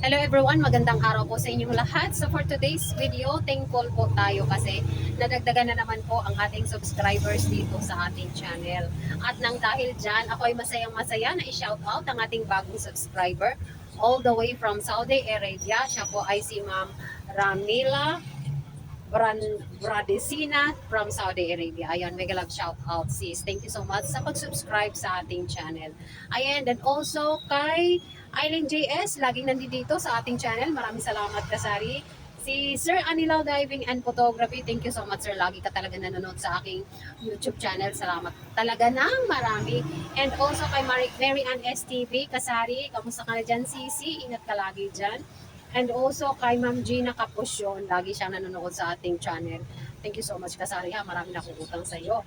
Hello everyone, magandang araw po sa inyong lahat. So for today's video, thankful po tayo kasi nadagdagan na naman po ang ating subscribers dito sa ating channel. At nang dahil dyan, ako ay masayang masaya na i-shoutout ang ating bagong subscriber all the way from Saudi Arabia. Siya po ay si Ma'am Ramila Bradesina from Saudi Arabia. Ayan, mega love shout out sis. Thank you so much sa pag-subscribe sa ating channel. Ayan, and also kay Eileen JS, laging nandito sa ating channel. Maraming salamat kasari. Si Sir Anilaw Diving and Photography, thank you so much sir. Lagi ka talaga nanonood sa aking YouTube channel. Salamat talaga ng marami. And also kay Mary Ann STV, kasari, kamusta ka na dyan Sisi? Ingat ka lagi dyan. And also kay Ma'am Gina Capusyon, lagi siyang nanonood sa ating channel. Thank you so much kasari ha, marami na akong utang sa iyo.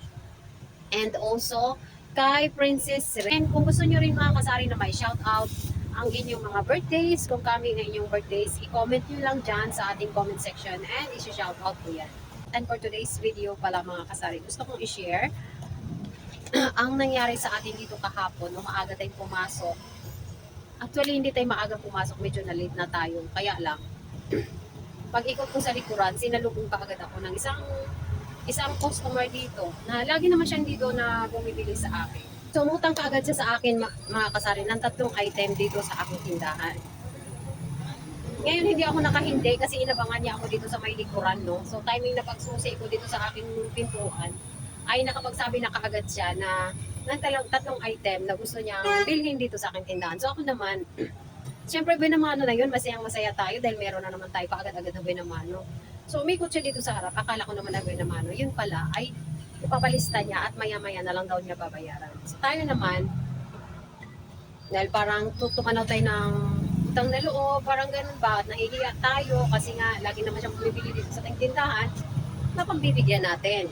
And also kay Princess Ren, kung gusto nyo rin mga kasari na may shout out ang inyong mga birthdays, kung kami ng inyong birthdays, i-comment nyo lang dyan sa ating comment section and isi-shout out ko yan. And for today's video pala mga kasari, gusto kong i-share ang nangyari sa atin dito kahapon nung maaga tayong pumasok. Actually, hindi tayo maaga pumasok, medyo na late na tayo. Kaya lang, pag ikot ko sa likuran, sinalubong ka agad ako ng isang customer dito na lagi naman siyang dito na bumibili sa akin. So, umutang ka agad siya sa akin, mga kasari, ng 3 item dito sa aking tindahan. Ngayon, hindi ako nakahindi kasi inabangan niya ako dito sa may likuran, no? So, timing na pagsusi ko dito sa aking pintuan, ay nakapagsabi na kaagad siya na ng 3 item na gusto niyang bilhin dito sa aking tindahan. So, ako naman, siyempre, binamano na yun, masayang-masaya tayo dahil meron na naman tayo kaagad-agad na binamano. So, umikot siya dito sa harap, akala ko naman na binamano. Yun pala ay ipapalista niya at maya-maya na lang daw niya babayaran. So, tayo naman, dahil parang tumanaw tayo ng utang na loob, parang ganun ba, at nahihiya tayo kasi nga lagi naman siyang bumibili dito sa ating tindahan, napagbibigyan natin.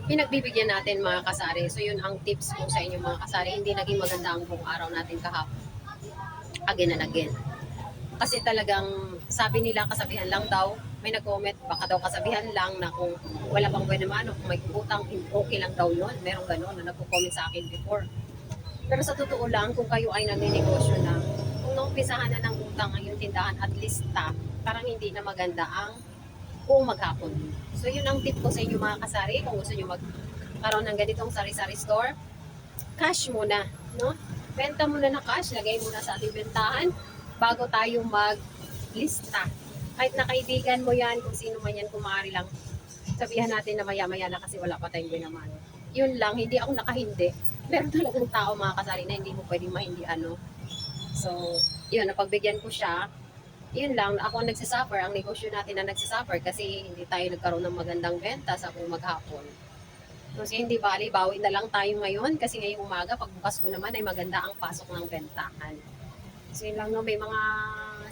Pinagbibigyan natin mga kasari. So, yun ang tips ko sa inyo mga kasari. Hindi naging maganda ang buong araw natin kahapon. Again and again. Kasi talagang sabi nila kasabihan lang daw, may nag-comment, baka daw kasabihan lang na kung wala pang buwan naman o kung may utang, okay lang daw yun. Merong gano'n na nagko-comment sa akin before. Pero sa totoo lang, kung kayo ay nagninegosyo na, kung naumpisahan na ng utang ang iyong tindahan at lista, parang hindi na maganda ang kung maghapon. So yun ang tip ko sa inyo mga kasari, kung gusto nyo magkaroon ng ganitong sari-sari store, cash muna, no? Benta muna na cash, lagay muna sa ating bentahan bago tayo maglista. Kahit na kaibigan mo yan, kung sino man yan, kung maaari lang, sabihan natin na maya-maya na kasi wala pa tayong binamano. Yun lang, hindi ako nakahindi. Meron talagang tao mga kasari na hindi mo pwedeng mahindi ano. So, yun, napagbigyan ko siya. Yun lang, ako ang nagsasuffer, ang negosyo natin na nagsasuffer kasi hindi tayo nagkaroon ng magandang benta sa buong maghapon. Kasi hindi bali, bawi na lang tayo ngayon kasi ngayong umaga, pagbukas ko naman ay maganda ang pasok ng bentahan. So yun lang, no,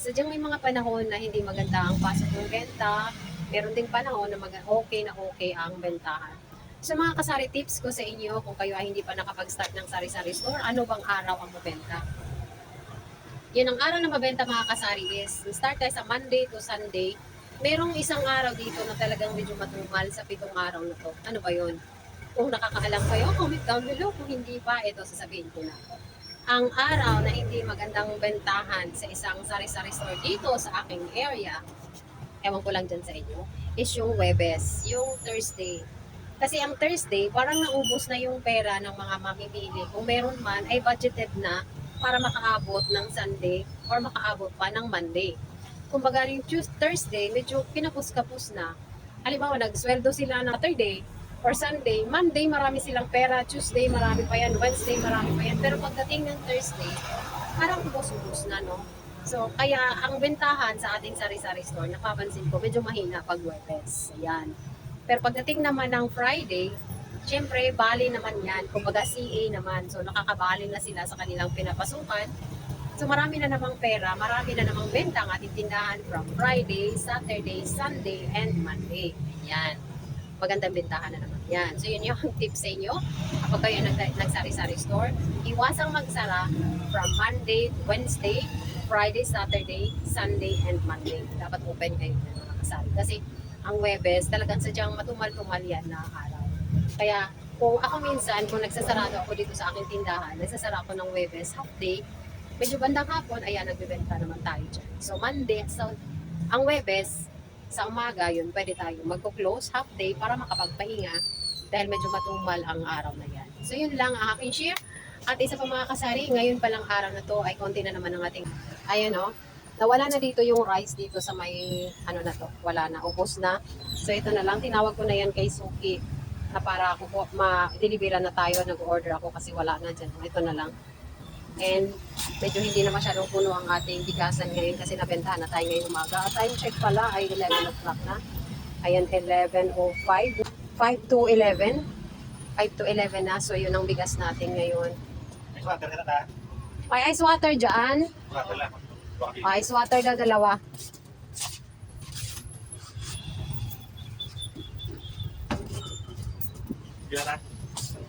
sadyang may mga panahon na hindi maganda ang pasok ng benta, meron ding panahon na okay ang bentahan. So mga kasari tips ko sa inyo, kung kayo ay hindi pa nakapag-start ng sari-sari store, ano bang araw ang mabenta? Yun ang araw na mabenta mga kasari is, start tayo sa Monday to Sunday. Merong isang araw dito na talagang medyo matumal sa 7 araw na to. Ano ba yun? Kung nakakaalam kayo, comment down below. Kung hindi pa, ito sasabihin ko na. Ang araw na hindi magandang bentahan sa isang sari-sari store dito sa aking area, ewan ko lang dyan sa inyo, is yung Huwebes, yung Thursday. Kasi ang Thursday, parang naubos na yung pera ng mga mamimili. Kung meron man, ay budgeted na para makaabot ng Sunday or makaabot pa ng Monday. Kumbaga yung Thursday, medyo kinapus-kapus na. Halimbawa, nagsweldo sila na Saturday or Sunday, Monday marami silang pera, Tuesday marami pa yan, Wednesday marami pa yan. Pero pagdating ng Thursday, parang ubos-ubos na, no? So, kaya ang bentahan sa ating sari-sari store, napapansin ko, medyo mahina pag Huwebes. Ayan. Pero pagdating naman ng Friday, syempre, bali naman yan. Kumbaga CA naman. So, nakakabali na sila sa kanilang pinapasukan. So, marami na namang pera, marami na namang benta ang ating tindahan from Friday, Saturday, Sunday, and Monday. Yan. Magandang bentahan na naman. Yan. So, yun yung tips sa inyo. Kapag kayo nagsari-sari store, iwasang magsara from Monday, Wednesday, Friday, Saturday, Sunday, and Monday. Dapat open kayo ng mga kasari. Kasi, ang Huwebes, talagang sadyang matumal-tumal yan na araw. Kaya, kung ako minsan, kung nagsasarado ako dito sa aking tindahan, nagsasara ako ng Huwebes, half day, Medyo bandang hapon, ayan, nagbibenta naman tayo dyan. So Monday, so ang Webes, sa umaga, yun, pwede tayo magpo-close half day para makapagpahinga dahil medyo matumal ang araw na yan. So yun lang ang aking share. At isa pa mga kasari, ngayon palang araw na to ay konti na naman ang ating, ayan o, nawala na dito yung rice dito sa may, ano na to, wala na, ubos na. So ito na lang, tinawag ko na yan kay Suki na para ako po, ma-deliveran na tayo, nag-order ako kasi wala na dyan. Ito na lang. And medyo hindi na masyadong puno ang ating bigasan ngayon kasi nabentahan na tayo ngayong umaga. At time check pala ay 11 o'clock na. Ayan, 11:05. 5 to 11. 5 to 11 na. So yun ang bigas natin ngayon. Ice water ka na ta? May ice water dyan. Water lang. Ice water daw dalawa. Gila na?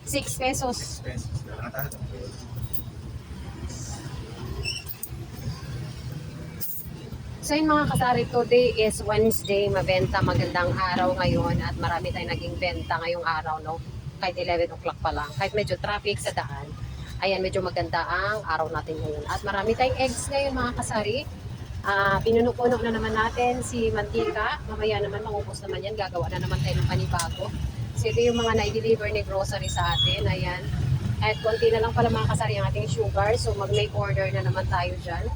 6 pesos. Expense. Gila na ta? So yun mga kasari, today is Wednesday, mabenta, magandang araw ngayon at marami tayong naging benta ngayong araw, no? Kahit 11 o'clock pa lang, kahit medyo traffic sa daan, ayan, medyo maganda ang araw natin ngayon. At marami tayong eggs ngayon mga kasari. Pinuno-puno na naman natin si mantika, mamaya naman mangubos naman yan, gagawa na naman tayo ng panibago. So ito yung mga na-deliver ni grocery sa atin, ayan. At konti na lang pala mga kasari ang ating sugar, so mag-make order na naman tayo dyan.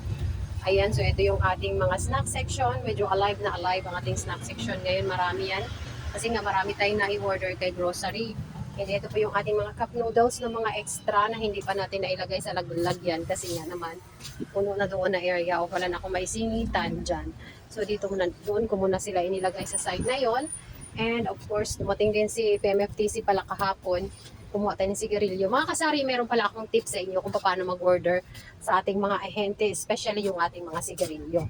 Ayan, so ito yung ating mga snack section. Medyo alive na alive ang ating snack section ngayon. Marami yan. Kasi nga marami tayong na-order kay grocery. And ito po yung ating mga cup noodles na mga extra na hindi pa natin nailagay sa lagyan. Kasi nga naman, puno na doon na area o wala na akong may singitan dyan. So dito muna, doon ko muna sila inilagay sa side na yon. And of course, dumating din si PMFTC pala kahapon. Kumuha tayo ng sigarilyo. Mga kasari, meron pala akong tips sa inyo kung paano mag-order sa ating mga ahente, especially yung ating mga sigarilyo.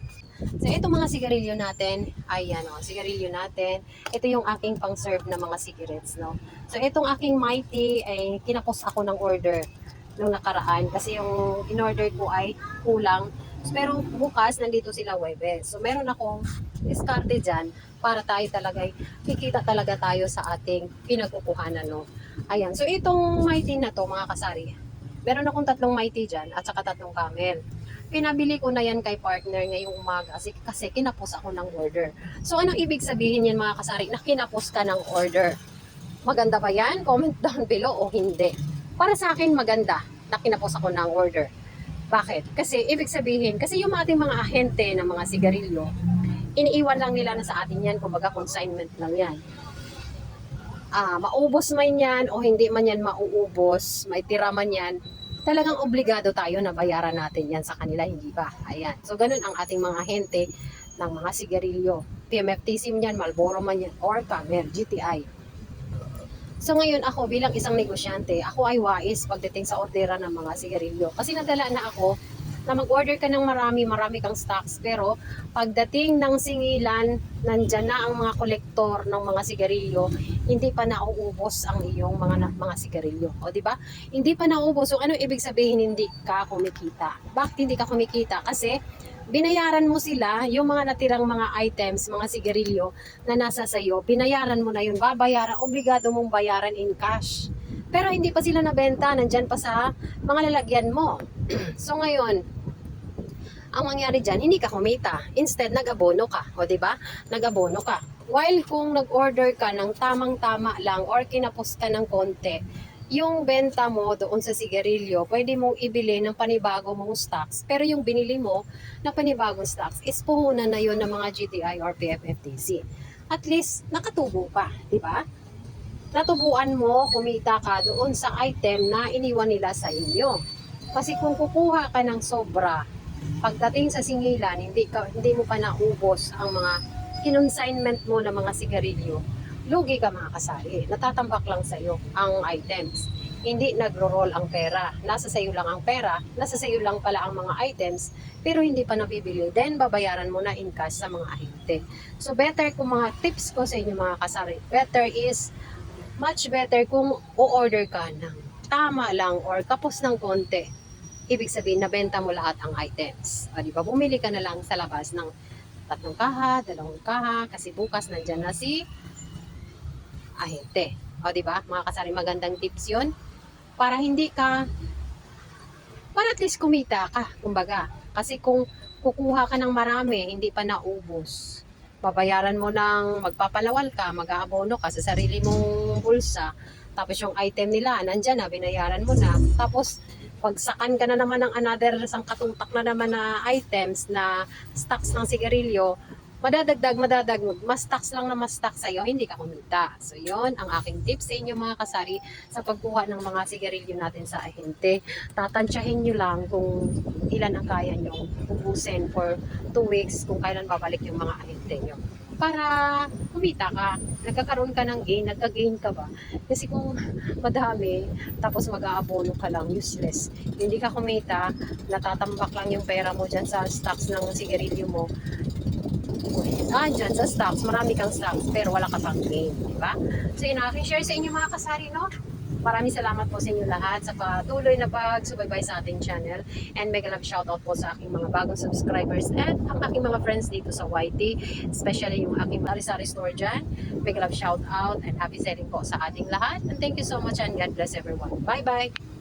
So, itong mga sigarilyo natin, ayan o, sigarilyo natin. Ito yung aking pang-serve na mga cigarettes, no? So, itong aking Mighty, ay kinapos ako ng order nung nakaraan kasi yung in-order ko ay kulang. Pero bukas, nandito sila Webes. So, meron akong diskarte dyan para tayo talaga, kikita talaga tayo sa ating pinagkukuhanan, no? Ayan, so itong Mighty na to mga kasari, meron akong 3 Mighty dyan at saka 3 Camel. Pinabili ko na yan kay partner ngayong umaga kasi kinapos ako ng order. So anong ibig sabihin yan mga kasari na kinapos ka ng order? Maganda ba yan? Comment down below o hindi. Para sa akin maganda na kinapos ako ng order. Bakit? Kasi ibig sabihin, kasi yung ating mga ahente ng mga sigarilyo, iniiwan lang nila na sa atin yan, kumbaga consignment lang yan. Maubos man yan o hindi man yan mauubos, may tira man yan, talagang obligado tayo na bayaran natin yan sa kanila, hindi ba? Ayan. So, ganun ang ating mga ahente ng mga sigarilyo. PMFTC man yan, Marlboro man yan, or Camel, GTI. So, ngayon ako bilang isang negosyante, ako ay wais pagdating sa orderan ng mga sigarilyo. Kasi nadala na ako na mag-order ka ng marami kang stocks, pero pagdating ng singilan, nandyan na ang mga kolektor ng mga sigarilyo, hindi pa nauubos ang iyong mga sigarilyo. O di ba? Hindi pa nauubos. So ano ibig sabihin hindi ka kumikita? Bakit hindi ka kumikita? Kasi binayaran mo sila yung mga natirang mga items, mga sigarilyo na nasa sayo, binayaran mo na yun, babayaran, obligado mong bayaran in cash. Pero hindi pa sila nabenta, nandyan pa sa mga lalagyan mo. So ngayon, ang mangyari dyan, hindi ka kumita. Instead, nag-abono ka. O diba? Nag-abono ka. While kung nag-order ka ng tamang-tama lang or kinapos ka ng konti, yung benta mo doon sa sigarilyo, pwede mong ibili ng panibago mong stocks. Pero yung binili mo na panibagong stocks is puhunan na yun ng mga GTI or PFFTC. At least, nakatubo ka. Diba? Natubuan mo, kumita ka doon sa item na iniwan nila sa inyo. Kasi kung kukuha ka ng sobra, pagdating sa singilan, hindi mo pa naubos ang mga kinonsignment mo ng mga sigarilyo, lugi ka mga kasari. Natatambak lang sa iyo ang items. Hindi nagro-roll ang pera. Nasa sayo lang ang pera, nasa sayo lang pala ang mga items, pero hindi pa nabibili. Then, babayaran mo na in cash sa mga ahente. So, better kung mga tips ko sa inyo mga kasari, much better kung o-order ka ng tama lang or kapos ng konti. Ibig sabihin, nabenta mo lahat ang items. O, di ba? Bumili ka na lang sa labas ng 3 kaha, 2 kaha, kasi bukas nandyan na si ahente. O, di ba? Mga kasari, magandang tips yun. Para hindi ka Para at least kumita ka, kumbaga. Kasi kung kukuha ka ng marami, hindi pa naubos. Babayaran mo ng magpapalawal ka, mag-aabono ka sa sarili mong bulsa. Tapos yung item nila, nandyan na, binayaran mo na. Tapos, pagsakan ka na naman ng another sangkatutak na naman na items na stocks ng sigarilyo, madadagdag, mas tax lang na mas tax sa'yo, hindi ka kumita. So, yon ang aking tips sa inyo mga kasari sa pagkuha ng mga sigarilyo natin sa ahente. Tatansyahin nyo lang kung ilan ang kaya nyo ubusin for 2 weeks kung kailan babalik yung mga ahente nyo. Para kumita ka, nagkakaroon ka ng gain, nagka-gain ka ba? Kasi kung madami, tapos mag-aabono ka lang, useless. Hindi ka kumita, natatambak lang yung pera mo dyan sa stocks ng sigarilyo mo, dyan sa stocks, marami kang stocks, pero wala ka pang gain, di ba? So, yun ang aking share sa inyo mga kasari, no? Maraming salamat po sa inyo lahat sa patuloy na pagsubaybay sa ating channel, and mega love shoutout po sa aking mga bagong subscribers and ang aking mga friends dito sa YT, especially yung aking sari-sari store dyan. Mega love shoutout and happy selling po sa ating lahat, and thank you so much and God bless everyone. Bye-bye!